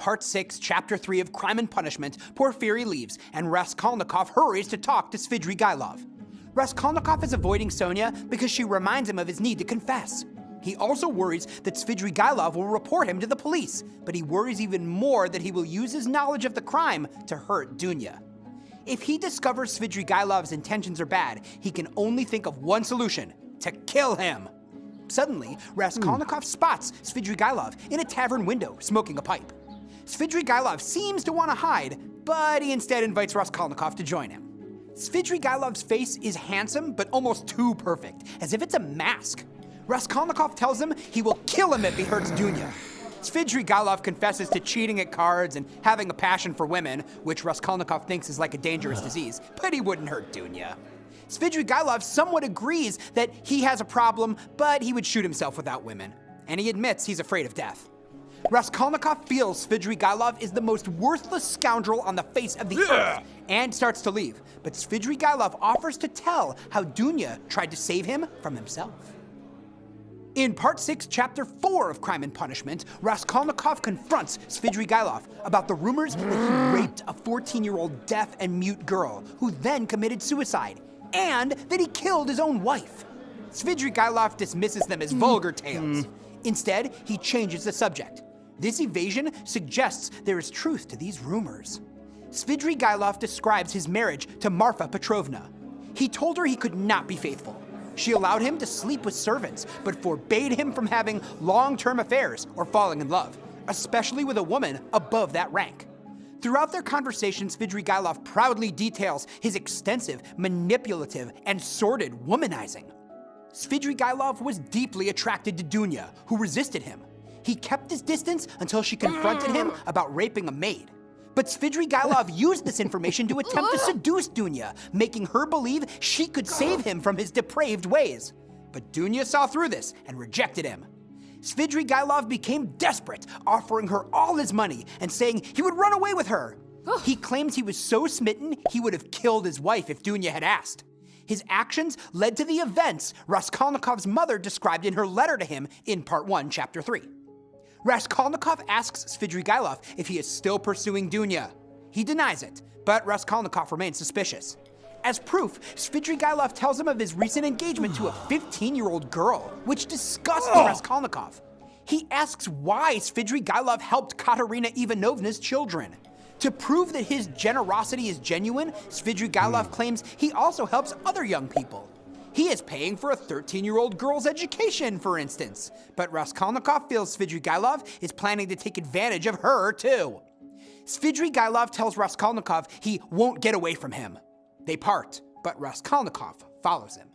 Part 6, Chapter 3 of Crime and Punishment, Porfiry leaves, and Raskolnikov hurries to talk to Svidrigailov. Raskolnikov is avoiding Sonia because she reminds him of his need to confess. He also worries that Svidrigailov will report him to the police, but he worries even more that he will use his knowledge of the crime to hurt Dunya. If he discovers Svidrigailov's intentions are bad, he can only think of one solution: to kill him. Suddenly, Raskolnikov spots Svidrigailov in a tavern window, smoking a pipe. Svidrigailov seems to want to hide, but he instead invites Raskolnikov to join him. Svidrigailov's face is handsome, but almost too perfect, as if it's a mask. Raskolnikov tells him he will kill him if he hurts Dunya. Svidrigailov confesses to cheating at cards and having a passion for women, which Raskolnikov thinks is like a dangerous disease, but he wouldn't hurt Dunya. Svidrigailov somewhat agrees that he has a problem, but he would shoot himself without women, and he admits he's afraid of death. Raskolnikov feels Svidrigailov is the most worthless scoundrel on the face of the earth, and starts to leave, but Svidrigailov offers to tell how Dunya tried to save him from himself. In Part 6, Chapter 4 of Crime and Punishment, Raskolnikov confronts Svidrigailov about the rumors that he raped a 14-year-old deaf and mute girl, who then committed suicide, and that he killed his own wife. Svidrigailov dismisses them as vulgar tales. Instead, he changes the subject. This evasion suggests there is truth to these rumors. Svidrigailov describes his marriage to Marfa Petrovna. He told her he could not be faithful. She allowed him to sleep with servants, but forbade him from having long-term affairs or falling in love, especially with a woman above that rank. Throughout their conversation, Svidrigailov proudly details his extensive, manipulative, and sordid womanizing. Svidrigailov was deeply attracted to Dunya, who resisted him. He kept his distance until she confronted him about raping a maid. But Svidrigailov used this information to attempt to seduce Dunya, making her believe she could save him from his depraved ways. But Dunya saw through this and rejected him. Svidrigailov became desperate, offering her all his money and saying he would run away with her. He claims he was so smitten he would have killed his wife if Dunya had asked. His actions led to the events Raskolnikov's mother described in her letter to him in Part 1, Chapter 3. Raskolnikov asks Svidrigailov if he is still pursuing Dunya. He denies it, but Raskolnikov remains suspicious. As proof, Svidrigailov tells him of his recent engagement to a 15-year-old girl, which disgusts Raskolnikov. He asks why Svidrigailov helped Katerina Ivanovna's children. To prove that his generosity is genuine, Svidrigailov claims he also helps other young people. He is paying for a 13-year-old girl's education, for instance. But Raskolnikov feels Svidrigailov is planning to take advantage of her, too. Svidrigailov tells Raskolnikov he won't get away from him. They part, but Raskolnikov follows him.